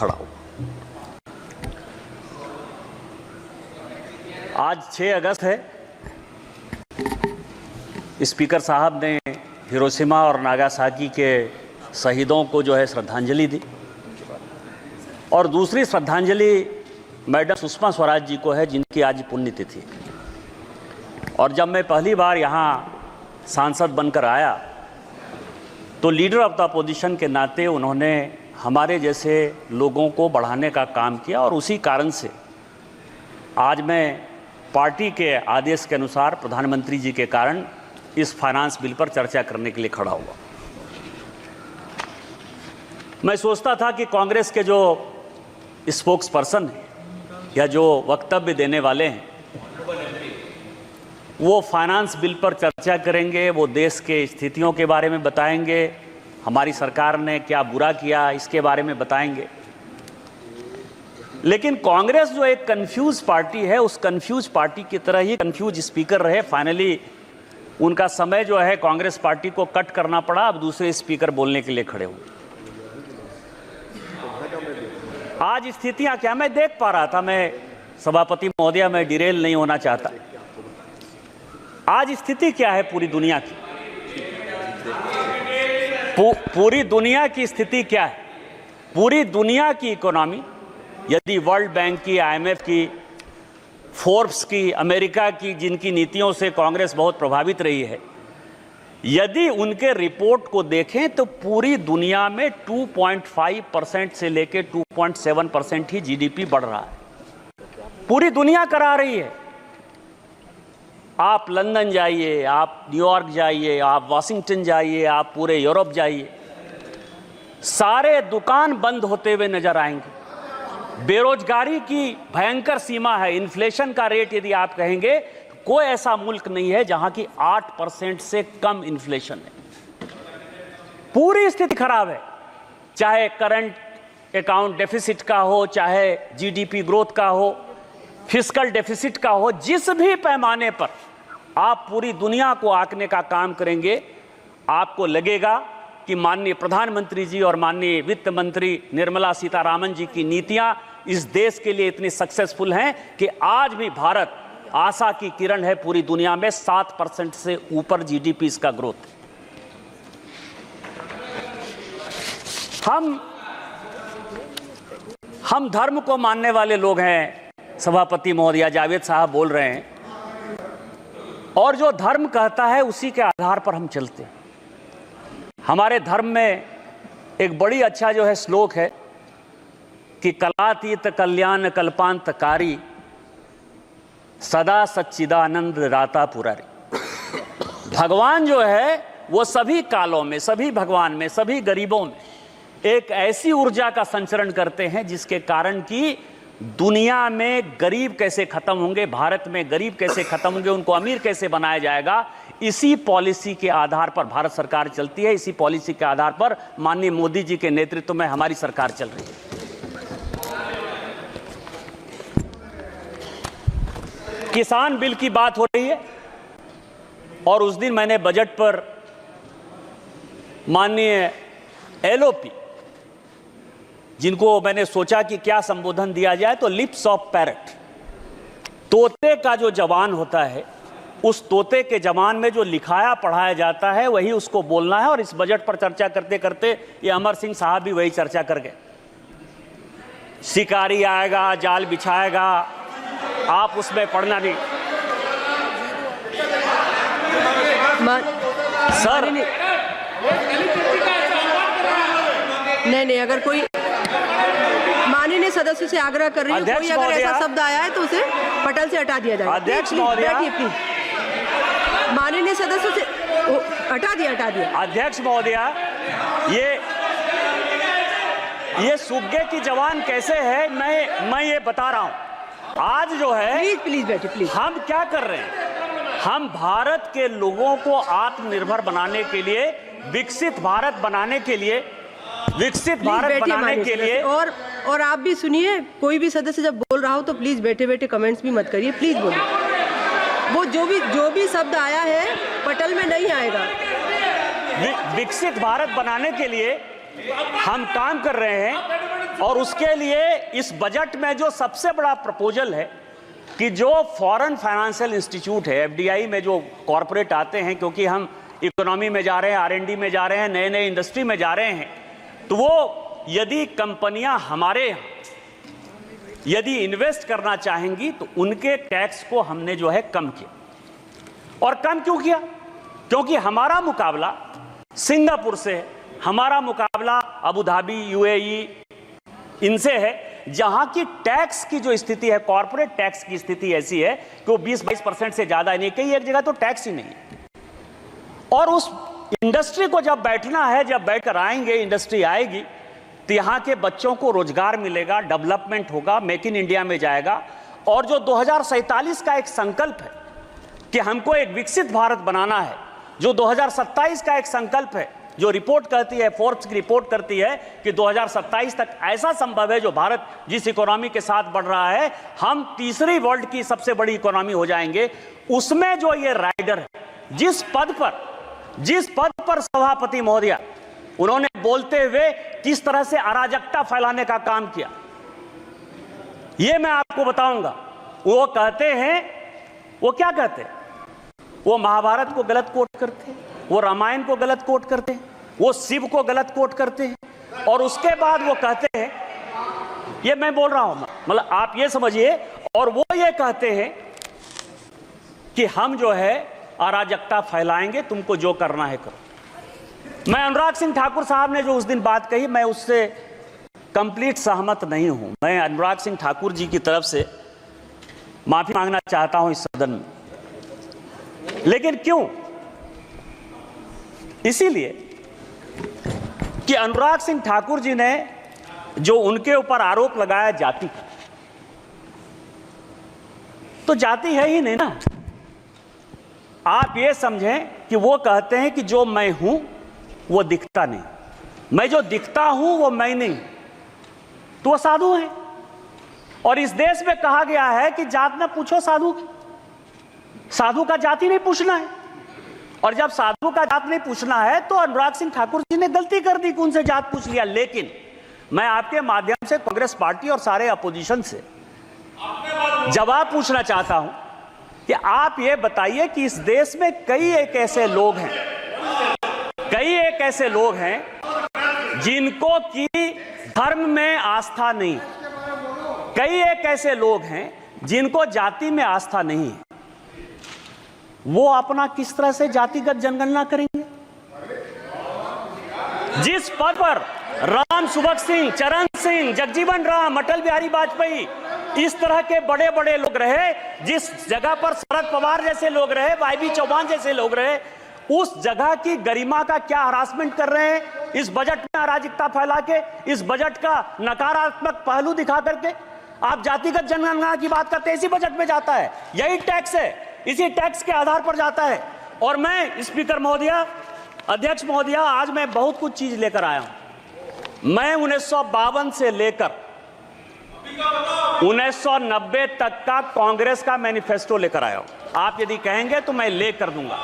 खड़ा हूं। आज 6 अगस्त है। स्पीकर साहब ने हिरोशिमा और नागासाकी के शहीदों को जो है श्रद्धांजलि दी, और दूसरी श्रद्धांजलि मैडम सुषमा स्वराज जी को है, जिनकी आज पुण्यतिथि है। और जब मैं पहली बार यहाँ सांसद बनकर आया तो लीडर ऑफ द अपोजिशन के नाते उन्होंने हमारे जैसे लोगों को बढ़ाने का काम किया, और उसी कारण से आज मैं पार्टी के आदेश के अनुसार प्रधानमंत्री जी के कारण इस फाइनेंस बिल पर चर्चा करने के लिए खड़ा हुआ। मैं सोचता था कि कांग्रेस के जो स्पोक्स पर्सन हैं या जो वक्तव्य देने वाले हैं वो फाइनेंस बिल पर चर्चा करेंगे, वो देश के स्थितियों के बारे में बताएंगे, हमारी सरकार ने क्या बुरा किया इसके बारे में बताएंगे। लेकिन कांग्रेस जो एक कंफ्यूज पार्टी है, उस कंफ्यूज पार्टी की तरह ही कंफ्यूज स्पीकर रहे। फाइनली उनका समय जो है कांग्रेस पार्टी को कट करना पड़ा, अब दूसरे स्पीकर बोलने के लिए खड़े हुए। आज स्थितियां क्या मैं देख पा रहा था, मैं सभापति महोदया मैं डिरेल नहीं होना चाहता। आज स्थिति क्या है पूरी दुनिया की, पूरी दुनिया की स्थिति क्या है? पूरी दुनिया की इकोनॉमी, यदि वर्ल्ड बैंक की, IMF की, फोर्ब्स की, अमेरिका की, जिनकी नीतियों से कांग्रेस बहुत प्रभावित रही है, यदि उनके रिपोर्ट को देखें तो पूरी दुनिया में 2.5% से लेकर 2.7% ही GDP बढ़ रहा है। पूरी दुनिया करा रही है। आप लंदन जाइए, आप न्यूयॉर्क जाइए, आप वाशिंगटन जाइए, आप पूरे यूरोप जाइए, सारे दुकान बंद होते हुए नजर आएंगे। बेरोजगारी की भयंकर सीमा है। इन्फ्लेशन का रेट यदि आप कहेंगे, कोई ऐसा मुल्क नहीं है जहां की 8% से कम इन्फ्लेशन है। पूरी स्थिति खराब है, चाहे करंट अकाउंट डेफिसिट का हो, चाहे GDP ग्रोथ का हो, फिस्कल डेफिसिट का हो, जिस भी पैमाने पर आप पूरी दुनिया को आंकने का काम करेंगे, आपको लगेगा कि माननीय प्रधानमंत्री जी और माननीय वित्त मंत्री निर्मला सीतारामन जी की नीतियां इस देश के लिए इतनी सक्सेसफुल हैं कि आज भी भारत आशा की किरण है। पूरी दुनिया में 7% से ऊपर GDP इसका ग्रोथ है। हम धर्म को मानने वाले लोग हैं। सभापति महोदया जावेद साहब बोल रहे हैं, और जो धर्म कहता है उसी के आधार पर हम चलते हैं। हमारे धर्म में एक बड़ी अच्छा जो है श्लोक है कि कलातीत कल्याण कल्पांतकारी सदा सच्चिदानंद राता पुरारी। भगवान जो है वो सभी कालों में, सभी भगवान में, सभी गरीबों में एक ऐसी ऊर्जा का संचरण करते हैं जिसके कारण कि दुनिया में गरीब कैसे खत्म होंगे, भारत में गरीब कैसे खत्म होंगे, उनको अमीर कैसे बनाया जाएगा, इसी पॉलिसी के आधार पर भारत सरकार चलती है। इसी पॉलिसी के आधार पर माननीय मोदी जी के नेतृत्व में हमारी सरकार चल रही है। किसान बिल की बात हो रही है, और उस दिन मैंने बजट पर माननीय LOP, जिनको मैंने सोचा कि क्या संबोधन दिया जाए, तो लिप्स ऑफ पैरट, तोते का जो जवान होता है, उस तोते के जवान में जो लिखाया पढ़ाया जाता है वही उसको बोलना है। और इस बजट पर चर्चा करते करते ये अमर सिंह साहब भी वही चर्चा कर गए। शिकारी आएगा, जाल बिछाएगा, आप उसमें पढ़ना नहीं। सर नहीं, अगर कोई माननीय सदस्य से आग्रह कर रही है, कोई अगर ऐसा शब्द आया है तो उसे पटल से हटा दिया जाए। अध्यक्ष महोदया, माननीय सदस्य से हटा दिया। अध्यक्ष महोदया, ये सुग्गे की जवान कैसे है, मैं ये बता रहा हूं। आज जो है, प्लीज बैठिए, प्लीज। हम क्या कर रहे हैं? हम भारत के लोगों को आत्मनिर्भर बनाने के लिए, विकसित भारत बनाने के लिए, और आप भी सुनिए, कोई भी सदस्य जब बोल रहा हो तो प्लीज बैठे बैठे कमेंट्स भी मत करिए, प्लीज बोलिए। वो जो भी शब्द आया है पटल में नहीं आएगा। विकसित भारत बनाने के लिए हम काम कर रहे हैं। और उसके लिए इस बजट में जो सबसे बड़ा प्रपोजल है कि जो फॉरेन फाइनेंशियल इंस्टीट्यूट है, एफडीआई में जो कॉरपोरेट आते हैं, क्योंकि हम इकोनॉमी में जा रहे हैं, आरएनडी में जा रहे हैं, नए नए इंडस्ट्री में जा रहे हैं, तो वो यदि कंपनियां हमारे यदि इन्वेस्ट करना चाहेंगी तो उनके टैक्स को हमने जो है कम किया। और कम क्यों किया? क्योंकि हमारा मुकाबला सिंगापुर से है, हमारा मुकाबला अबू धाबी, यूएई इनसे है, जहां की टैक्स की जो स्थिति है, कॉर्पोरेट टैक्स की स्थिति ऐसी है कि वो 20-22% से ज्यादा नहीं, कई एक जगह तो टैक्स ही नहीं है। और उस इंडस्ट्री को जब बैठना है, जब बैठकर आएंगे, इंडस्ट्री आएगी, तो यहां के बच्चों को रोजगार मिलेगा, डेवलपमेंट होगा, मेक इन इंडिया में जाएगा। और जो 2047 का एक संकल्प है कि हमको एक विकसित भारत बनाना है, जो 2027 का एक संकल्प है, जो रिपोर्ट कहती है, फोर्ब्स की रिपोर्ट करती है कि 2027 तक ऐसा संभव है, जो भारत जिस इकोनॉमी के साथ बढ़ रहा है, हम तीसरी वर्ल्ड की सबसे बड़ी इकोनॉमी हो जाएंगे। उसमें जो ये राइडर है, जिस पद पर सभापति महोदया उन्होंने बोलते हुए किस तरह से अराजकता फैलाने का काम किया, ये मैं आपको बताऊंगा। वो कहते हैं, वो क्या कहते हैं? वो महाभारत को गलत कोट करते हैं, वो रामायण को गलत कोट करते हैं, वो शिव को गलत कोट करते हैं, और उसके बाद वो कहते हैं, ये मैं बोल रहा हूं, मतलब आप ये समझिए, और वो ये कहते हैं कि हम जो है अराजकता फैलाएंगे, तुमको जो करना है करो। मैं अनुराग सिंह ठाकुर साहब ने जो उस दिन बात कही, मैं उससे कंप्लीट सहमत नहीं हूं। मैं अनुराग सिंह ठाकुर जी की तरफ से माफी मांगना चाहता हूं इस सदन में। लेकिन क्यों? इसीलिए कि अनुराग सिंह ठाकुर जी ने जो उनके ऊपर आरोप लगाया जाति का, तो जाति है ही नहीं ना। आप ये समझें कि वो कहते हैं कि जो मैं हूं वो दिखता नहीं, मैं जो दिखता हूं वो मैं नहीं, तो वो साधु है। और इस देश में कहा गया है कि जात न पूछो साधु की, साधु का जाति नहीं पूछना है। और जब साधु का जात नहीं पूछना है तो अनुराग सिंह ठाकुर जी ने गलती कर दी कि उनसे जात पूछ लिया। लेकिन मैं आपके माध्यम से कांग्रेस पार्टी और सारे अपोजिशन से जवाब पूछना चाहता हूं कि आप ये बताइए कि इस देश में कई एक ऐसे लोग हैं जिनको की धर्म में आस्था नहीं, कई एक ऐसे लोग हैं जिनको जाति में आस्था नहीं है, वो अपना किस तरह से जातिगत जनगणना करेंगे? जिस पद पर राम सुभग सिंह, चरण सिंह, जगजीवन राम, अटल बिहारी वाजपेयी, इस तरह के बड़े बड़े लोग रहे, जिस जगह पर शरद पवार जैसे लोग रहे, वाईबी चौहान जैसे लोग रहे, उस जगह की गरिमा का क्या हरासमेंट कर रहे हैं इस बजट में अराजकता फैला के, इस बजट का नकारात्मक पहलू दिखा करके। आप जातिगत जनगणना की बात करते हैं, इसी बजट में जाता है, यही टैक्स है, इसी टैक्स के आधार पर जाता है। और मैं स्पीकर महोदया, अध्यक्ष महोदया, आज मैं बहुत कुछ चीज लेकर आया हूं। मैं 1952 से लेकर 1990 तक का कांग्रेस का मैनिफेस्टो लेकर आया हूं। आप यदि कहेंगे तो मैं लेकर दूंगा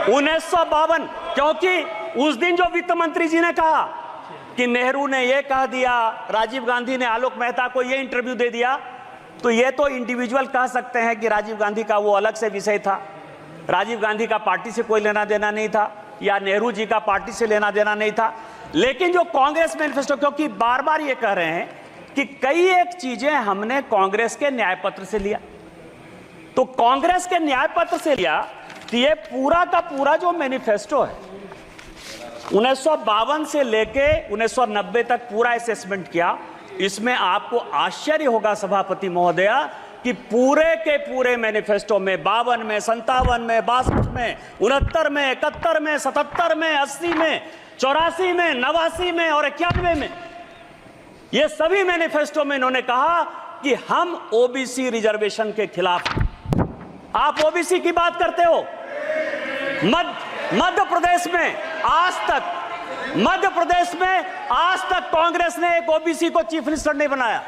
1952, क्योंकि उस दिन जो वित्त मंत्री जी ने कहा कि नेहरू ने यह कह दिया, राजीव गांधी ने आलोक मेहता को यह इंटरव्यू दे दिया, तो ये तो इंडिविजुअल कह सकते हैं कि राजीव गांधी का वो अलग से विषय था, राजीव गांधी का पार्टी से कोई लेना देना नहीं था, या नेहरू जी का पार्टी से लेना देना नहीं था। लेकिन जो कांग्रेस मैनिफेस्टो, क्योंकि बार बार ये कह रहे हैं कि कई एक चीजें हमने कांग्रेस के न्याय पत्र से लिया, तो कांग्रेस के न्याय पत्र से लिया, तो ये पूरा का पूरा जो मैनिफेस्टो है 1952 से लेके 1990 तक पूरा असेसमेंट किया। इसमें आपको आश्चर्य होगा सभापति महोदया कि पूरे के पूरे मैनिफेस्टो में 52 में, 57 में, 62 में, 69 में, 71 में, 77 में, 80 में, 84 में, 89 में और 91 में, ये सभी मैनिफेस्टो में इन्होंने कहा कि हम ओबीसी रिजर्वेशन के खिलाफ। आप ओबीसी की बात करते हो, मध्य प्रदेश में आज तक कांग्रेस ने एक ओबीसी को चीफ मिनिस्टर नहीं बनाया।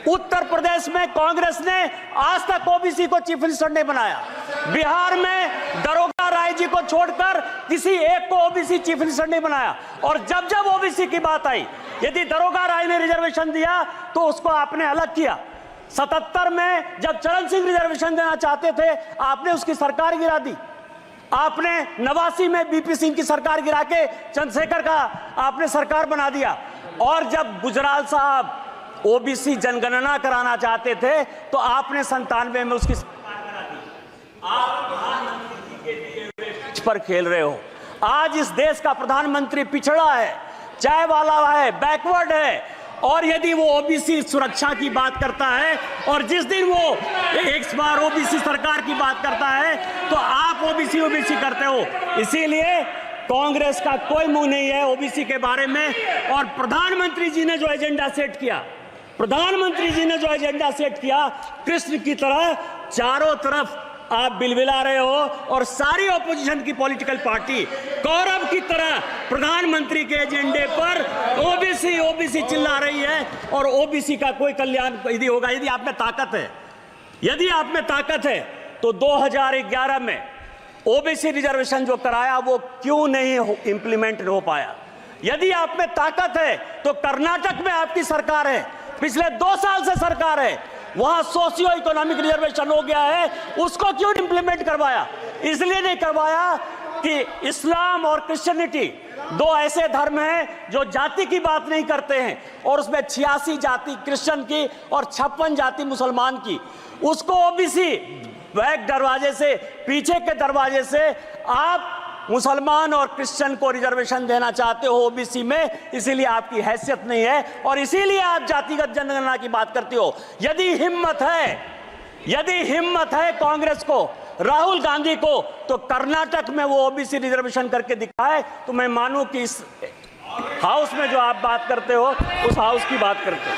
उत्तर प्रदेश में कांग्रेस ने आज तक ओबीसी को चीफ मिनिस्टर नहीं बनाया। बिहार में दरोगा राय राय जी को छोड़कर किसी एक को ओबीसी चीफ मिनिस्टर नहीं बनाया। और जब जब ओबीसी की बात आई, यदि दरोगा राय ने रिजर्वेशन दिया तो उसको आपने अलग किया। 77 में जब चरण सिंह रिजर्वेशन देना चाहते थे, आपने उसकी सरकार गिरा दी। आपने 89 में बीपी सिंह की सरकार गिरा के चंद्रशेखर का आपने सरकार बना दिया। और जब गुजराल साहब ओबीसी जनगणना कराना चाहते थे तो आपने 97 में उसकी सरकार बना दी। आप प्रधानमंत्री जी के दिए हुए पिच पर खेल रहे हो। आज इस देश का प्रधानमंत्री पिछड़ा है, चाय वाला है, बैकवर्ड है। और यदि वो ओबीसी सुरक्षा की बात करता है और जिस दिन वो एक बार ओबीसी सरकार की बात करता है तो आप ओबीसी करते हो। इसीलिए कांग्रेस का कोई मुंह नहीं है ओबीसी के बारे में। और प्रधानमंत्री जी ने जो एजेंडा सेट किया, कृष्ण की तरह चारों तरफ आप बिलबिला रहे हो और सारी ऑपोजिशन की पॉलिटिकल पार्टी कौरव की तरह प्रधानमंत्री के एजेंडे पर ओबीसी चिल्ला रही है। और ओबीसी का कोई कल्याण यदि होगा, यदि आप में ताकत है तो 2011 में ओबीसी रिजर्वेशन जो कराया वो क्यों नहीं इंप्लीमेंट हो पाया? यदि आप में ताकत है तो कर्नाटक में आपकी सरकार है, पिछले 2 साल से सरकार है, वहां सोशियो इकोनॉमिक रिजर्वेशन हो गया है, उसको क्यों इंप्लीमेंट करवाया? इसलिए नहीं करवाया कि इस्लाम और क्रिश्चियनिटी 2 ऐसे धर्म हैं जो जाति की बात नहीं करते हैं और उसमें 86 जाति क्रिश्चियन की और 56 जाति मुसलमान की। उसको ओबीसी बैक दरवाजे से, पीछे के दरवाजे से आप मुसलमान और क्रिश्चियन को रिजर्वेशन देना चाहते हो ओबीसी में। इसीलिए आपकी हैसियत नहीं है और इसीलिए आप जातिगत जनगणना की बात करते हो। यदि हिम्मत है कांग्रेस को, राहुल गांधी को, तो कर्नाटक में वो ओबीसी रिजर्वेशन करके दिखाए तो मैं मानूं कि इस हाउस में जो आप बात करते हो उस हाउस की बात करते हो।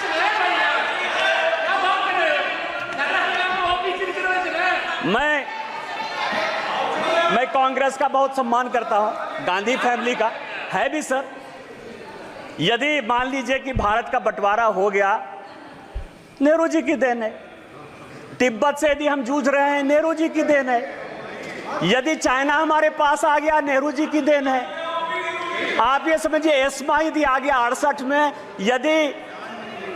मैं कांग्रेस का बहुत सम्मान करता हूं, गांधी फैमिली का है भी सर। यदि मान लीजिए कि भारत का बंटवारा हो गया, नेहरू जी की देन है। तिब्बत से यदि हम जूझ रहे हैं, नेहरू जी की देन है। यदि चाइना हमारे पास आ गया, नेहरू जी की देन है। आप ये समझिए एस्मा यदि आ गया 68 में, यदि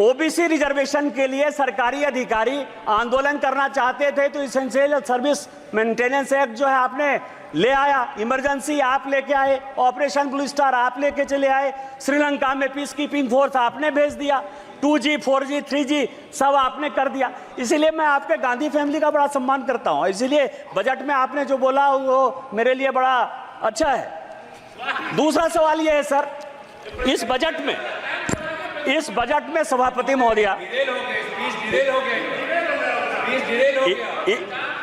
ओबीसी रिजर्वेशन के लिए सरकारी अधिकारी आंदोलन करना चाहते थे तो इसेंशियल सर्विस मेंटेनेंस एक्ट जो है आपने ले आया, इमरजेंसी आप लेके आए, ऑपरेशन ब्लू स्टार आप लेके चले आए, श्रीलंका में पीस कीपिंग फोर्स आपने भेज दिया, 2G 4G 3G सब आपने कर दिया। इसीलिए मैं आपके गांधी फैमिली का बड़ा सम्मान करता हूं। इसीलिए बजट में आपने जो बोला वो मेरे लिए बड़ा अच्छा है। दूसरा सवाल ये है सर, इस बजट में सभापति महोदया,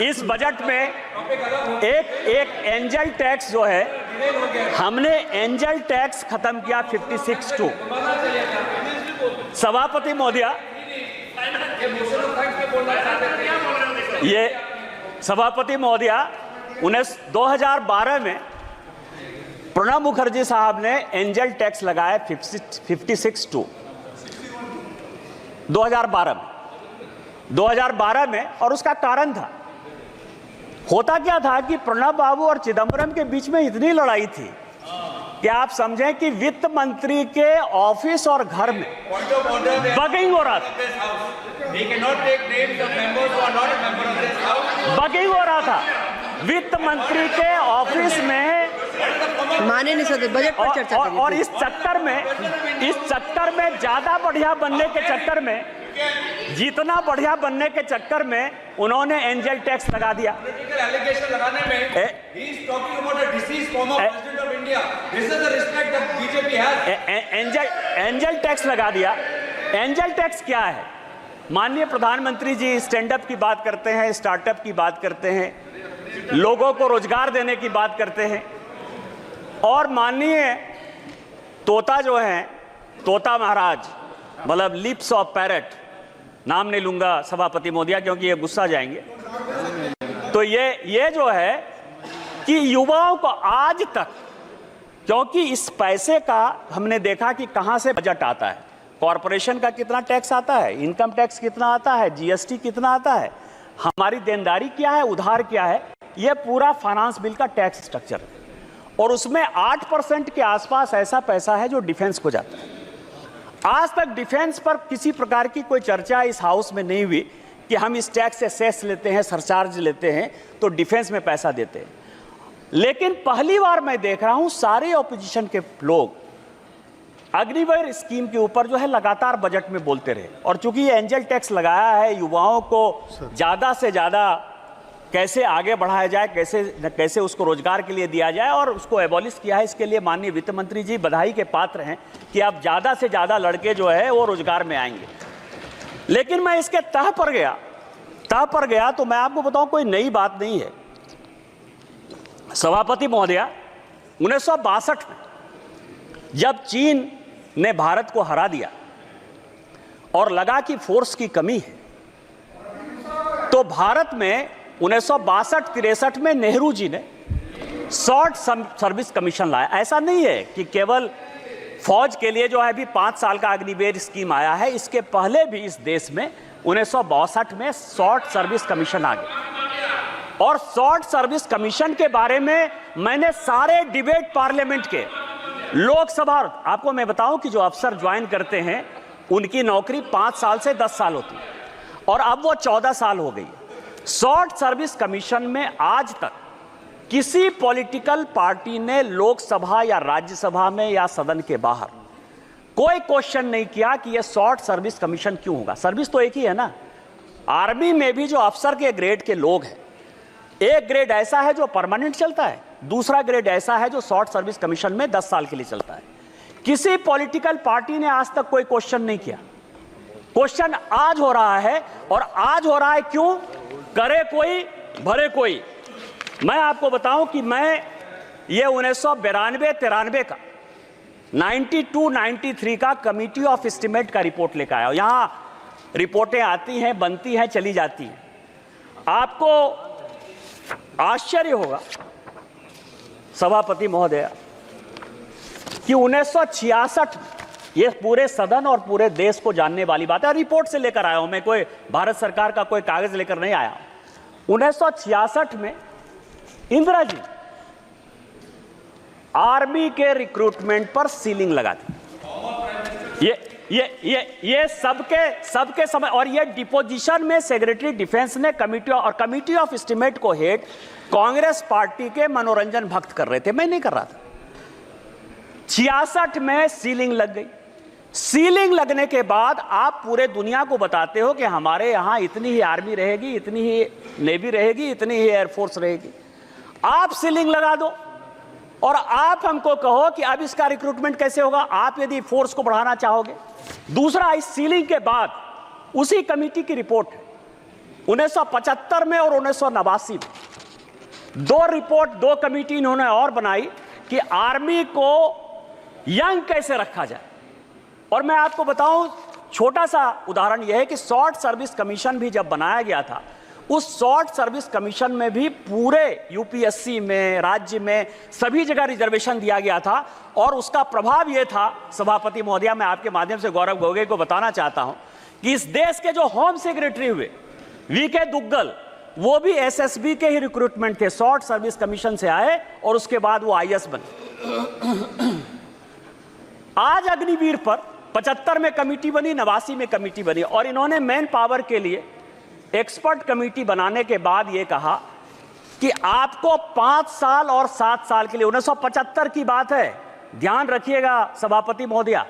इस बजट में एक एंजल टैक्स जो है, हमने एंजल टैक्स खत्म किया 56(2). सभापति महोदया, ये सभापति महोदया 2012 में प्रणब मुखर्जी साहब ने एंजल टैक्स लगाया 56(2) 2012 में। और उसका कारण था, होता क्या था कि प्रणब बाबू और चिदंबरम के बीच में इतनी लड़ाई थी कि आप समझें कि वित्त मंत्री के ऑफिस और घर में बगिंग हो रहा था। वित्त मंत्री के ऑफिस में माने नहीं सकते बजट पर चर्चा करें। और इस चक्कर में ज्यादा बढ़िया बनने के चक्कर में, जितना बढ़िया बनने के चक्कर में उन्होंने एंजल टैक्स लगा दिया। एंजल टैक्स लगा दिया। एंजल टैक्स क्या है? माननीय प्रधानमंत्री जी स्टैंड अप की बात करते हैं, स्टार्टअप की बात करते हैं, लोगों को रोजगार देने की बात करते हैं। और माननीय तोता जो है, तोता महाराज, मतलब लिप्स ऑफ पैरट, नाम नहीं लूंगा सभापति महोदया क्योंकि ये गुस्सा जाएंगे। तो ये जो है कि युवाओं को आज तक, क्योंकि इस पैसे का हमने देखा कि कहां से बजट आता है, कॉरपोरेशन का कितना टैक्स आता है, इनकम टैक्स कितना आता है, जीएसटी कितना आता है, हमारी देनदारी क्या है, उधार क्या है, ये पूरा फाइनेंस बिल का टैक्स स्ट्रक्चर है और उसमें 8% के आसपास ऐसा पैसा है जो डिफेंस को जाता है। आज तक डिफेंस पर किसी प्रकार की कोई चर्चा इस हाउस में नहीं हुई कि हम इस टैक्स से सेस लेते हैं, सरचार्ज लेते हैं तो डिफेंस में पैसा देते हैं। लेकिन पहली बार मैं देख रहा हूं सारे ऑपोजिशन के लोग अग्निवीर स्कीम के ऊपर जो है लगातार बजट में बोलते रहे, और चूंकि ये एंजल टैक्स लगाया है, युवाओं को ज्यादा से ज्यादा कैसे आगे बढ़ाया जाए, कैसे उसको रोजगार के लिए दिया जाए और उसको एबॉलिश किया है। इसके लिए माननीय वित्त मंत्री जी बधाई के पात्र हैं कि अब ज्यादा से ज्यादा लड़के जो है वो रोजगार में आएंगे। लेकिन मैं इसके तह पर गया तो मैं आपको बताऊं कोई नई बात नहीं है। सभापति महोदया, 1962 में जब चीन ने भारत को हरा दिया और लगा कि फोर्स की कमी है, तो भारत में 1962-63 में नेहरू जी ने शॉर्ट सर्विस कमीशन लाया। ऐसा नहीं है कि केवल फौज के लिए जो है अभी 5 साल का अग्निवीर स्कीम आया है, इसके पहले भी इस देश में 1962 में शॉर्ट सर्विस कमीशन आ गया। और शॉर्ट सर्विस कमीशन के बारे में मैंने सारे डिबेट पार्लियामेंट के, लोकसभा, आपको मैं बताऊं कि जो अफसर ज्वाइन करते हैं उनकी नौकरी 5 साल से 10 साल होती है और अब वो 14 साल हो गई है। शॉर्ट सर्विस कमीशन में आज तक किसी पॉलिटिकल पार्टी ने लोकसभा या राज्यसभा में या सदन के बाहर कोई क्वेश्चन नहीं किया कि यह शॉर्ट सर्विस कमीशन क्यों होगा। सर्विस तो एक ही है ना। आर्मी में भी जो अफसर के ग्रेड के लोग हैं, एक ग्रेड ऐसा है जो परमानेंट चलता है, दूसरा ग्रेड ऐसा है जो शॉर्ट सर्विस कमीशन में 10 साल के लिए चलता है। किसी पॉलिटिकल पार्टी ने आज तक कोई क्वेश्चन नहीं किया। क्वेश्चन आज हो रहा है, और आज हो रहा है क्यों? करे कोई भरे कोई। मैं आपको बताऊं कि मैं ये 1992-93 का 92-93 का कमिटी ऑफ एस्टीमेट का रिपोर्ट लेकर आया हूं। यहां रिपोर्टें आती हैं, बनती हैं, चली जाती हैं। आपको आश्चर्य होगा सभापति महोदय कि 1966 में, ये पूरे सदन और पूरे देश को जानने वाली बात है, रिपोर्ट से लेकर आया हूं मैं, कोई भारत सरकार का कोई कागज लेकर नहीं आया। 1966 में इंदिरा जी आर्मी के रिक्रूटमेंट पर सीलिंग लगा दी। ये सबके समय, और ये डिपोजिशन में सेक्रेटरी डिफेंस ने कमिटी ऑफ एस्टीमेट को हेड कांग्रेस पार्टी के मनोरंजन भक्त कर रहे थे, मैं नहीं कर रहा था। 66 में सीलिंग लग गई। सीलिंग लगने के बाद आप पूरे दुनिया को बताते हो कि हमारे यहां इतनी ही आर्मी रहेगी, इतनी ही नेवी रहेगी, इतनी ही एयरफोर्स रहेगी। आप सीलिंग लगा दो और आप हमको कहो कि अब इसका रिक्रूटमेंट कैसे होगा, आप यदि फोर्स को बढ़ाना चाहोगे। दूसरा, इस सीलिंग के बाद उसी कमेटी की रिपोर्ट है 1975 में और 1989 में, 2 रिपोर्ट, 2 कमेटी इन्होंने और बनाई कि आर्मी को यंग कैसे रखा जाए। और मैं आपको बताऊं, छोटा सा उदाहरण यह है कि शॉर्ट सर्विस कमीशन भी जब बनाया गया था, उस शॉर्ट सर्विस कमीशन में भी पूरे यूपीएससी में, राज्य में, सभी जगह रिजर्वेशन दिया गया था। और उसका प्रभाव यह था, सभापति महोदया, मैं आपके माध्यम से गौरव गोगोई को बताना चाहता हूं कि इस देश के जो होम सेक्रेटरी हुए वीके दुग्गल, वो भी एसएसबी के ही रिक्रूटमेंट थे, शॉर्ट सर्विस कमीशन से आए और उसके बाद वो आईएएस बने। आज अग्निवीर पर 75 में कमेटी बनी, 89 में कमेटी बनी, और इन्होंने मैन पावर के लिए एक्सपर्ट कमेटी बनाने के बाद यह कहा कि आपको 5 साल और 7 साल के लिए, 1975 की बात है, ध्यान रखिएगा सभापति महोदया,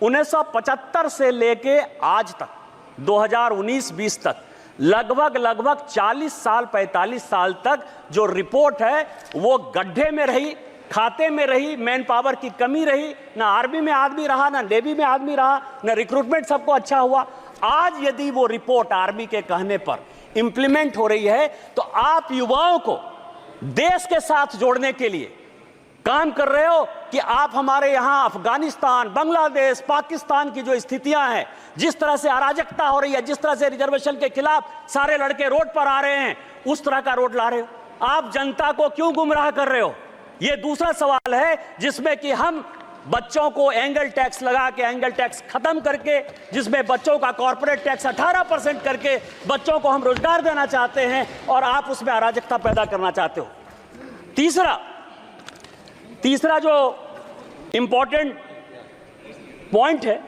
1975 से लेके आज तक 2019-20 तक लगभग 40 साल 45 साल तक जो रिपोर्ट है वो गड्ढे में रही, खाते में रही, मैन पावर की कमी रही, ना आर्मी में आदमी रहा, ना नेवी में आदमी रहा, ना रिक्रूटमेंट सबको अच्छा हुआ। आज यदि वो रिपोर्ट आर्मी के कहने पर इंप्लीमेंट हो रही है तो आप युवाओं को देश के साथ जोड़ने के लिए काम कर रहे हो कि आप हमारे यहां अफगानिस्तान, बांग्लादेश, पाकिस्तान की जो स्थितियां हैं, जिस तरह से अराजकता हो रही है, जिस तरह से रिजर्वेशन के खिलाफ सारे लड़के रोड पर आ रहे हैं, उस तरह का रोड ला रहे हो। आप जनता को क्यों गुमराह कर रहे हो? यह दूसरा सवाल है जिसमें कि हम बच्चों को एंगल टैक्स लगा के, एंगल टैक्स खत्म करके, जिसमें बच्चों का कॉर्पोरेट टैक्स 18% करके बच्चों को हम रोजगार देना चाहते हैं, और आप उसमें अराजकता पैदा करना चाहते हो। तीसरा जो इंपॉर्टेंट पॉइंट है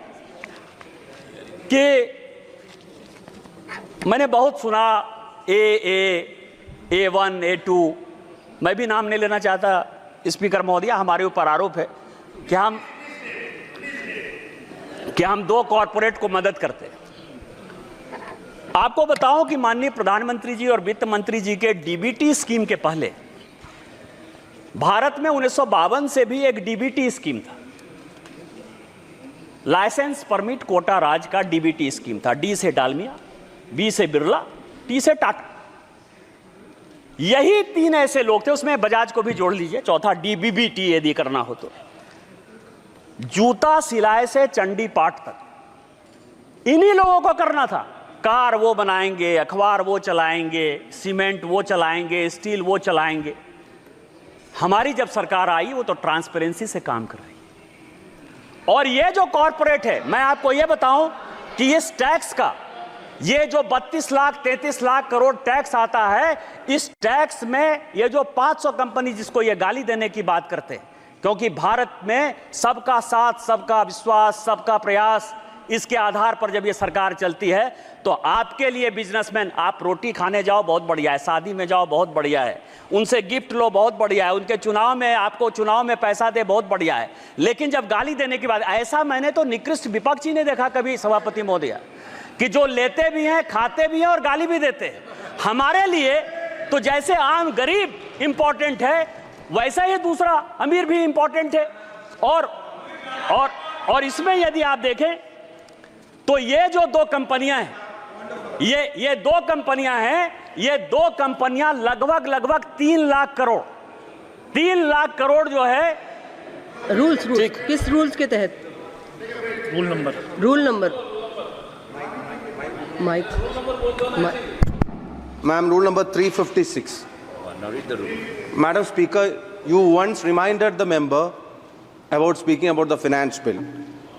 कि मैंने बहुत सुना A1, A2, मैं भी नाम नहीं लेना चाहता स्पीकर महोदय, हमारे ऊपर आरोप है कि हम 2 कॉरपोरेट को मदद करते हैं। आपको बताऊं कि माननीय प्रधानमंत्री जी और वित्त मंत्री जी के डीबीटी स्कीम के पहले भारत में 1952 से भी एक डीबीटी स्कीम था, लाइसेंस परमिट कोटा राज का डीबीटी स्कीम था। डी से डालमिया, बी से बिरला, टी से टाटा, यही 3 ऐसे लोग थे, उसमें बजाज को भी जोड़ लीजिए, चौथा डीबीबीटी यदि करना हो तो। जूता सिलाई से चंडी पाठ तक इन्हीं लोगों को करना था। कार वो बनाएंगे, अखबार वो चलाएंगे, सीमेंट वो चलाएंगे, स्टील वो चलाएंगे। हमारी जब सरकार आई वो तो ट्रांसपेरेंसी से काम कर रही है। और ये जो कॉरपोरेट है, मैं आपको ये बताऊं कि इस टैक्स का, ये जो 32 लाख 33 लाख करोड़ टैक्स आता है, इस टैक्स में ये जो 500 कंपनी जिसको ये गाली देने की बात करते हैं, क्योंकि भारत में सबका साथ, सबका विश्वास, सबका प्रयास, इसके आधार पर जब ये सरकार चलती है, तो आपके लिए बिजनेसमैन, आप रोटी खाने जाओ बहुत बढ़िया है, शादी में जाओ बहुत बढ़िया है, उनसे गिफ्ट लो बहुत बढ़िया है, उनके चुनाव में आपको चुनाव में पैसा दे बहुत बढ़िया है। लेकिन जब गाली देने की बात, ऐसा मैंने तो निकृष्ट विपक्ष ही नहीं देखा कभी सभापति महोदय, कि जो लेते भी हैं, खाते भी हैं और गाली भी देते हैं। हमारे लिए तो जैसे आम गरीब इंपॉर्टेंट है, वैसा ही दूसरा अमीर भी इंपॉर्टेंट है। और इसमें यदि आप देखें तो ये जो 2 कंपनियां हैं, ये 2 कंपनियां हैं, ये 2 कंपनियां लगभग 3 लाख करोड़ जो है। रूल्स किस रूल्स के तहत? Rule number mike Ma'am, rule number 356. Now read the rule. Madam Speaker, you once reminded the member about speaking about the finance bill.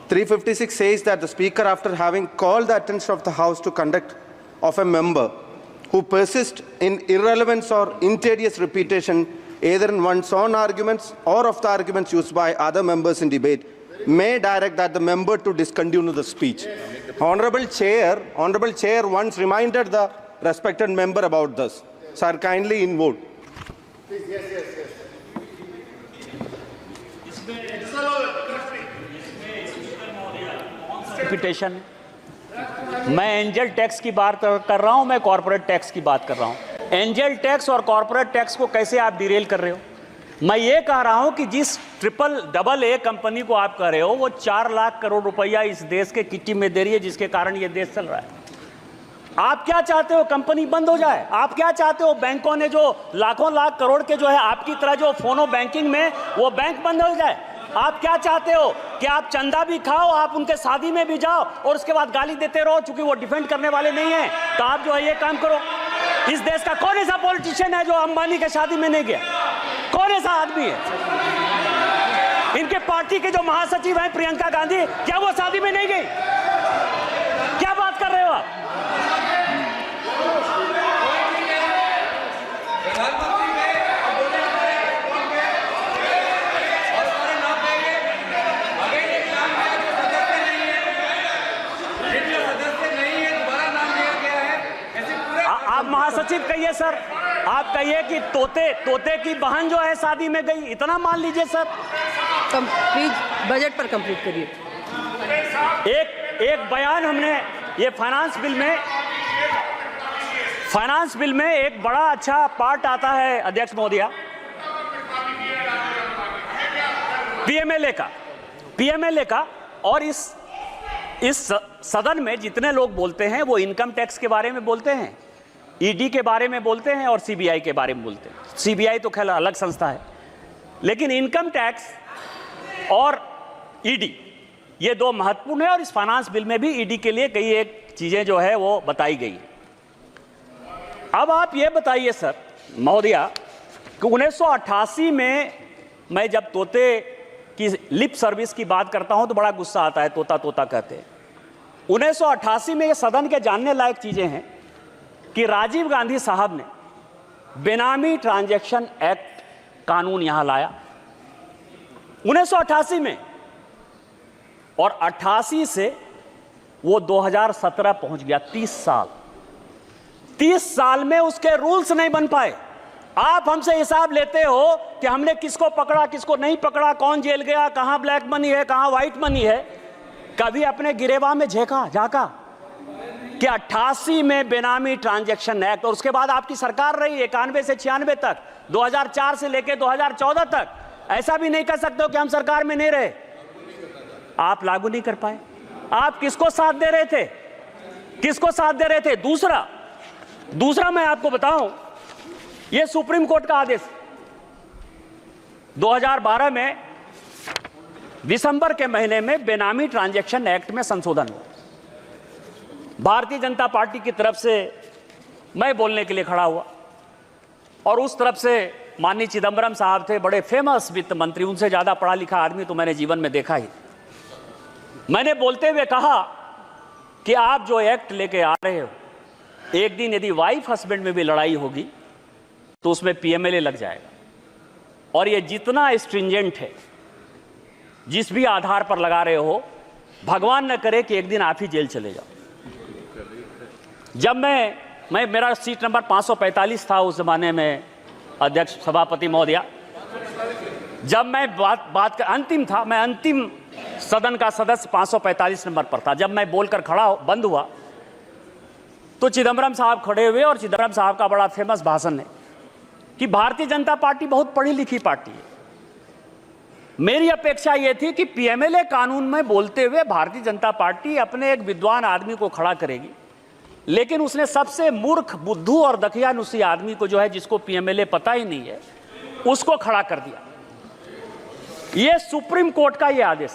356 says that the Speaker, after having called the attention of the House to conduct of a member who persists in irrelevance or interious repetition, either in one's own arguments or of the arguments used by other members in debate, may direct that the member to discontinue the speech. Honorable Chair once reminded the respected member about this. Sir, kindly in vote. Repetition, मैं angel tax की बात कर रहा हूं, मैं corporate tax की बात कर रहा हूं। एंजल टैक्स और कॉर्पोरेट टैक्स को कैसे आप डिरेल कर रहे हो? मैं ये कह रहा हूं कि जिस AA कंपनी को आप कह रहे हो, वो 4 लाख करोड़ रुपया इस देश के किट्टी में दे रही है, जिसके कारण ये देश चल रहा है। आप क्या चाहते हो? कंपनी बंद हो जाए? आप क्या चाहते हो? बैंकों ने जो लाखों लाख करोड़ के जो है आपकी तरह जो फोनो बैंकिंग में, वो बैंक बंद हो जाए? आप क्या चाहते हो कि आप चंदा भी खाओ, आप उनके शादी में भी जाओ और उसके बाद गाली देते रहो, चूंकि वो डिफेंड करने वाले नहीं है? तो आप जो है ये काम करो। इस देश का कौन ऐसा पॉलिटिशियन है जो अंबानी के शादी में नहीं गया? कौन ऐसा आदमी है? इनके पार्टी के जो महासचिव हैं प्रियंका गांधी, क्या वो शादी में नहीं गई? क्या बात कर रहे हो आप? आप महासचिव कहिए सर, आप कहिए कि तोते की बहन जो है शादी में गई, इतना मान लीजिए सर। प्लीज बजट पर कंप्लीट करिए। एक बयान हमने, ये फाइनेंस बिल में एक बड़ा अच्छा पार्ट आता है अध्यक्ष महोदया, पीएमएलए का। और इस सदन में जितने लोग बोलते हैं वो इनकम टैक्स के बारे में बोलते हैं, ईडी के बारे में बोलते हैं और सीबीआई के बारे में बोलते हैं। सीबीआई तो खैर अलग संस्था है, लेकिन इनकम टैक्स और ईडी ये 2 महत्वपूर्ण है। और इस फाइनेंस बिल में भी ईडी के लिए कई एक चीजें जो है वो बताई गई है। अब आप ये बताइए सर महोदया कि 1988 में मैं जब तोते की लिप सर्विस की बात करता हूं तो बड़ा गुस्सा आता है, तोता तोता कहते हैं। 1988 में ये सदन के जानने लायक चीजें हैं कि राजीव गांधी साहब ने बेनामी ट्रांजैक्शन एक्ट कानून यहां लाया 1988 में, और 88 से वो 2017 पहुंच गया। 30 साल में उसके रूल्स नहीं बन पाए। आप हमसे हिसाब लेते हो कि हमने किसको पकड़ा, किसको नहीं पकड़ा, कौन जेल गया, कहां ब्लैक मनी है, कहां व्हाइट मनी है। कभी अपने गिरेबान में झांका कि 88 में बेनामी ट्रांजैक्शन एक्ट, और उसके बाद आपकी सरकार रही 91 से 96 तक, 2004 से लेकर 2014 तक। ऐसा भी नहीं कर सकते हो कि हम सरकार में नहीं रहे। आप लागू नहीं कर पाए। आप किसको साथ दे रहे थे, किसको साथ दे रहे थे? दूसरा मैं आपको बताऊं, यह सुप्रीम कोर्ट का आदेश 2012 में दिसंबर के महीने में बेनामी ट्रांजैक्शन एक्ट में संशोधन हुआ। भारतीय जनता पार्टी की तरफ से मैं बोलने के लिए खड़ा हुआ, और उस तरफ से माननीय चिदंबरम साहब थे, बड़े फेमस वित्त मंत्री, उनसे ज्यादा पढ़ा लिखा आदमी तो मैंने जीवन में देखा ही। मैंने बोलते हुए कहा कि आप जो एक्ट लेके आ रहे हो, एक दिन यदि वाइफ हस्बैंड में भी लड़ाई होगी तो उसमें पीएमएलए लग जाएगा, और ये जितना स्ट्रिंजेंट है, जिस भी आधार पर लगा रहे हो, भगवान न करे कि एक दिन आप ही जेल चले जाओ। जब मैं मेरा सीट नंबर 545 था उस जमाने में, अध्यक्ष सभापति महोदया, जब मैं बात का अंतिम था, मैं अंतिम सदन का सदस्य 545 नंबर पर था। जब मैं बोलकर बंद हुआ तो चिदंबरम साहब खड़े हुए, और चिदंबरम साहब का बड़ा फेमस भाषण है कि भारतीय जनता पार्टी बहुत पढ़ी लिखी पार्टी है। मेरी अपेक्षा यह थी कि पीएमएलए कानून में बोलते हुए भारतीय जनता पार्टी अपने एक विद्वान आदमी को खड़ा करेगी, लेकिन उसने सबसे मूर्ख, बुद्धू और दकियानुसी आदमी को, जो है जिसको पीएमएलए पता ही नहीं है, उसको खड़ा कर दिया। यह सुप्रीम कोर्ट का यह आदेश,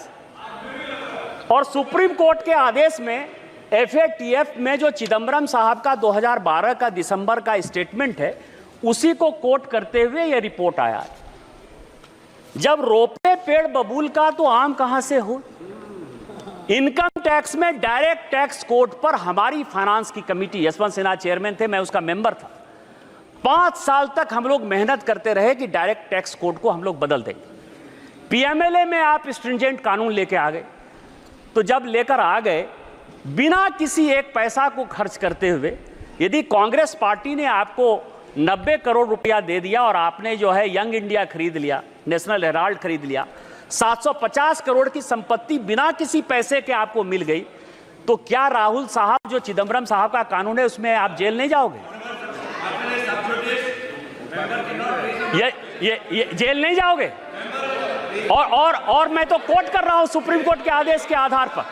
और सुप्रीम कोर्ट के आदेश में एफएटीएफ में जो चिदंबरम साहब का 2012 का दिसंबर का स्टेटमेंट है, उसी को कोट करते हुए यह रिपोर्ट आया। जब रोपे पेड़ बबूल का तो आम कहां से हो। इनकम टैक्स में डायरेक्ट टैक्स कोड पर हमारी फाइनेंस की कमेटी, यशवंत सिन्हा चेयरमैन थे, मैं उसका मेंबर था, 5 साल तक हम लोग मेहनत करते रहे कि डायरेक्ट टैक्स कोड को हम लोग बदल देंगे। पीएमएलए में आप स्ट्रिंजेंट कानून लेके आ गए, तो जब लेकर आ गए बिना किसी एक पैसा को खर्च करते हुए, यदि कांग्रेस पार्टी ने आपको 90 करोड़ रुपया दे दिया और आपने जो है यंग इंडिया खरीद लिया, नेशनल हेराल्ड खरीद लिया, 750 करोड़ की संपत्ति बिना किसी पैसे के आपको मिल गई, तो क्या राहुल साहब, जो चिदंबरम साहब का कानून है, उसमें आप जेल नहीं जाओगे? ये जेल नहीं जाओगे? और मैं तो कोट कर रहा हूं सुप्रीम कोर्ट के आदेश के आधार पर।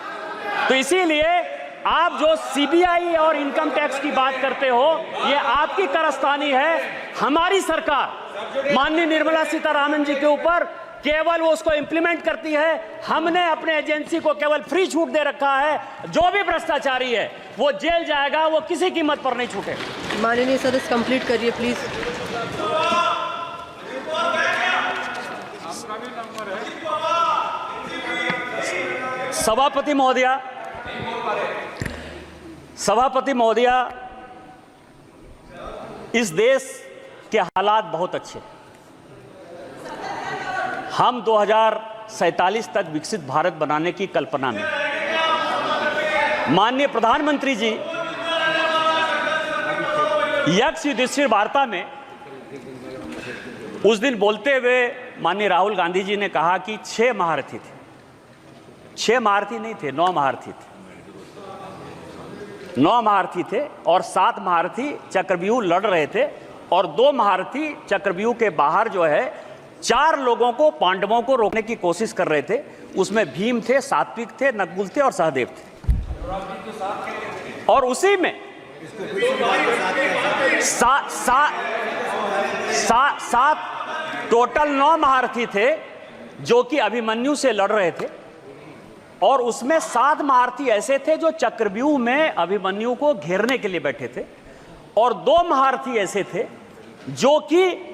तो इसीलिए आप जो सीबीआई और इनकम टैक्स की बात करते हो, ये आपकी कारस्तानी है। हमारी सरकार माननीय निर्मला सीतारामन जी के ऊपर केवल वो उसको इंप्लीमेंट करती है। हमने अपने एजेंसी को केवल फ्री छूट दे रखा है। जो भी भ्रष्टाचारी है वो जेल जाएगा, वो किसी कीमत पर नहीं छूटेगा। माननीय सदस्य कंप्लीट करिए प्लीज। सभापति महोदया, इस देश के हालात बहुत अच्छे। हम 2047 तक विकसित भारत बनाने की कल्पना में, माननीय प्रधानमंत्री जी यक्ष युधिष्ठिर वार्ता में उस दिन बोलते हुए माननीय राहुल गांधी जी ने कहा कि 6 महारथी थे। 6 महारथी नहीं थे, 9 महारथी थे। 9 महारथी थे और 7 महारथी चक्रव्यूह लड़ रहे थे, और 2 महारथी चक्रव्यूह के बाहर जो है 4 लोगों को, पांडवों को रोकने की कोशिश कर रहे थे। उसमें भीम थे, सात्विक थे, नकुल थे और सहदेव थे। और उसी में सात टोटल 9 महारथी थे जो कि अभिमन्यु से लड़ रहे थे, और उसमें 7 महारथी ऐसे थे जो चक्रव्यूह में अभिमन्यु को घेरने के लिए बैठे थे, और 2 महारथी ऐसे थे जो कि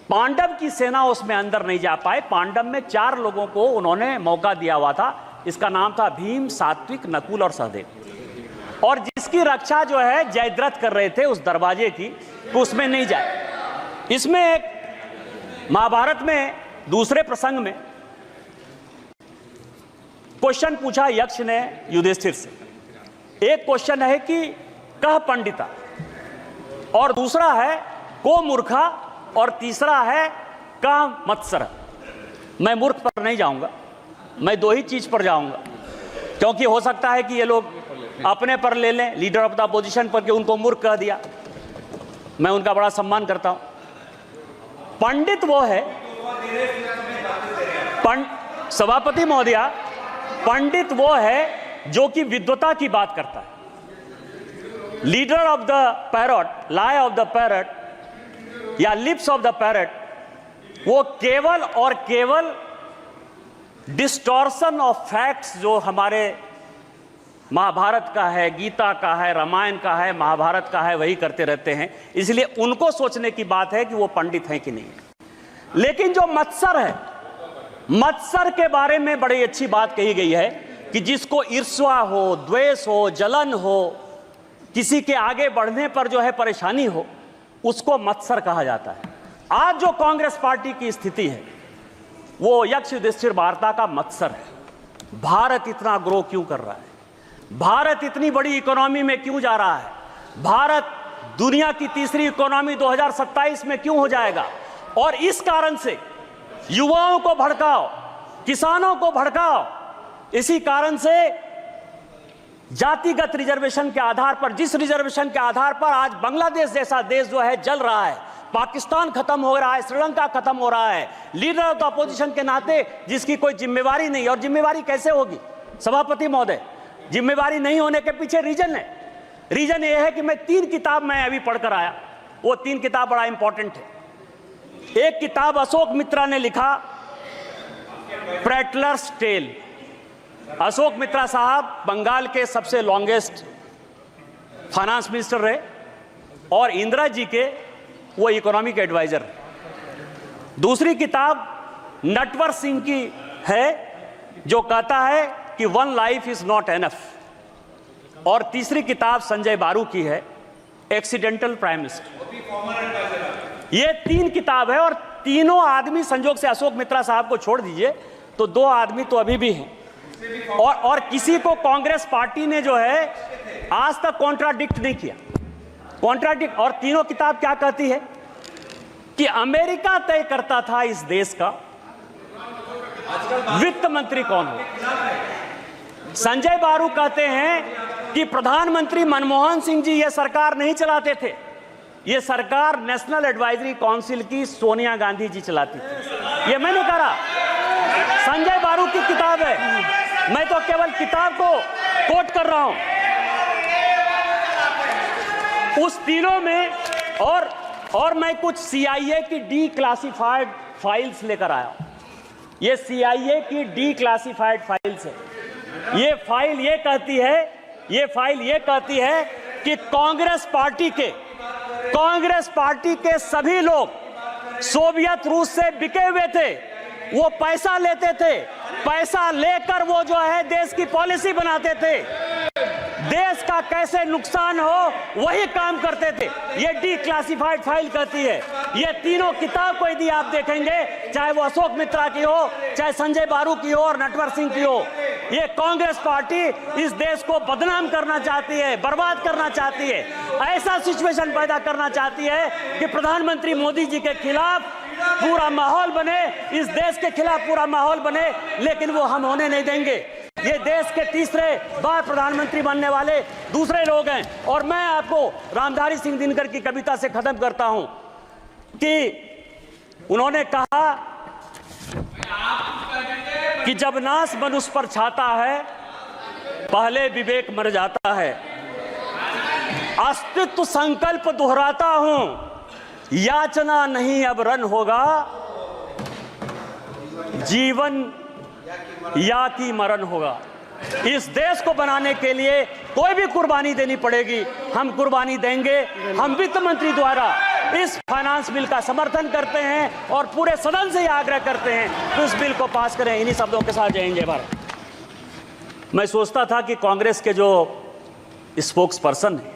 पांडव की सेना उसमें अंदर नहीं जा पाए। पांडव में 4 लोगों को उन्होंने मौका दिया हुआ था, इसका नाम था भीम, सात्विक, नकुल और सहदेव, और जिसकी रक्षा जो है जयद्रथ कर रहे थे उस दरवाजे की, तो उसमें नहीं जाए। इसमें एक महाभारत में दूसरे प्रसंग में क्वेश्चन पूछा यक्ष ने युधिष्ठिर से। एक क्वेश्चन है कि कह पंडिता, और दूसरा है को मूर्खा, और तीसरा है कह मत्सर। मैं मूर्ख पर नहीं जाऊंगा, मैं 2 ही चीज पर जाऊंगा, क्योंकि हो सकता है कि ये लोग अपने पर ले लें, लीडर ऑफ द अपोजिशन पर, कि उनको मूर्ख कह दिया। मैं उनका बड़ा सम्मान करता हूं। पंडित वो है, सभापति महोदया, पंडित वो है जो कि विद्वता की बात करता है। Leader of the parrot, lie of the parrot या लिप्स ऑफ द पैरट, वो केवल और केवल डिस्टॉर्शन ऑफ फैक्ट्स जो हमारे महाभारत का है, गीता का है, रामायण का है, महाभारत का है, वही करते रहते हैं। इसलिए उनको सोचने की बात है कि वो पंडित हैं कि नहीं। लेकिन जो मत्सर है, मत्सर के बारे में बड़ी अच्छी बात कही गई है कि जिसको ईर्ष्या हो, द्वेष हो, जलन हो, किसी के आगे बढ़ने पर जो है परेशानी हो, उसको मत्सर कहा जाता है। आज जो कांग्रेस पार्टी की स्थिति है वो यक्ष युधिष्ठिर वार्ता का मत्सर है। भारत इतना ग्रो क्यों कर रहा है, भारत इतनी बड़ी इकोनॉमी में क्यों जा रहा है, भारत दुनिया की तीसरी इकोनॉमी 2027 में क्यों हो जाएगा। और इस कारण से युवाओं को भड़काओ, किसानों को भड़काओ। इसी कारण से जातिगत रिजर्वेशन के आधार पर, जिस रिजर्वेशन के आधार पर आज बांग्लादेश जैसा देश जो है जल रहा है, पाकिस्तान खत्म हो रहा है, श्रीलंका खत्म हो रहा है, लीडर ऑफ द अपोजिशन के नाते जिसकी कोई जिम्मेवारी नहीं। और जिम्मेवारी कैसे होगी सभापति महोदय? जिम्मेवारी नहीं होने के पीछे रीजन है। रीजन ये है कि मैं 3 किताब मैं अभी पढ़कर आया, वो 3 किताब बड़ा इंपॉर्टेंट है। एक किताब अशोक मित्रा ने लिखा, प्रेटलर्स टेल। अशोक मित्रा साहब बंगाल के सबसे लॉन्गेस्ट फाइनेंस मिनिस्टर रहे और इंदिरा जी के वो इकोनॉमिक एडवाइजर। दूसरी किताब नटवर सिंह की है जो कहता है कि 1 लाइफ इज नॉट एनफ। और तीसरी किताब संजय बारू की है, एक्सीडेंटल प्राइम मिनिस्टर। ये 3 किताब है और तीनों आदमी, संजोग से अशोक मित्रा साहब को छोड़ दीजिए तो 2 आदमी तो अभी भी हैं, और किसी को कांग्रेस पार्टी ने जो है आज तक कॉन्ट्राडिक्ट नहीं किया। कॉन्ट्राडिक्ट। और तीनों किताब क्या कहती है कि अमेरिका तय करता था इस देश का वित्त मंत्री कौन हो। संजय बारू कहते हैं कि प्रधानमंत्री मनमोहन सिंह जी ये सरकार नहीं चलाते थे, ये सरकार नेशनल एडवाइजरी काउंसिल की सोनिया गांधी जी चलाती थी। ये मैं नहीं कह रहा, संजय बारू की किताब है, मैं तो केवल किताब को कोट कर रहा हूं। उस तीनों में और मैं कुछ CIA की डीक्लासिफाइड फाइल्स लेकर आया हूं। ये CIA की डीक्लासिफाइड फाइल्स है। ये फाइल ये कहती है कि कांग्रेस पार्टी के सभी लोग सोवियत रूस से बिके हुए थे, वो पैसा लेते थे, पैसा लेकर वो जो है देश की पॉलिसी बनाते थे, देश का कैसे नुकसान हो वही काम करते थे। ये डीक्लासिफाइड फाइल कहती है। ये तीनों किताब को यदि आप देखेंगे, चाहे वो अशोक मित्रा की हो, चाहे संजय बारू की हो और नटवर सिंह की हो, ये कांग्रेस पार्टी इस देश को बदनाम करना चाहती है, बर्बाद करना चाहती है, ऐसा सिचुएशन पैदा करना चाहती है कि प्रधानमंत्री मोदी जी के खिलाफ पूरा माहौल बने, इस देश के खिलाफ पूरा माहौल बने, लेकिन वो हम होने नहीं देंगे। ये देश के तीसरे बार प्रधानमंत्री बनने वाले दूसरे लोग हैं। और मैं आपको रामधारी सिंह दिनकर की कविता से खत्म करता हूं कि उन्होंने कहा कि जब नाश मनुष्य पर छाता है, पहले विवेक मर जाता है। अस्तित्व संकल्प दोहराता हूं, याचना नहीं अब रन होगा, जीवन या की मरण होगा। इस देश को बनाने के लिए कोई भी कुर्बानी देनी पड़ेगी, हम कुर्बानी देंगे। हम वित्त मंत्री द्वारा इस फाइनेंस बिल का समर्थन करते हैं और पूरे सदन से आग्रह करते हैं कि उस बिल को पास करें। इन्हीं शब्दों के साथ जय हिंद जय भारत। मैं सोचता था कि कांग्रेस के जो स्पोक्स पर्सन है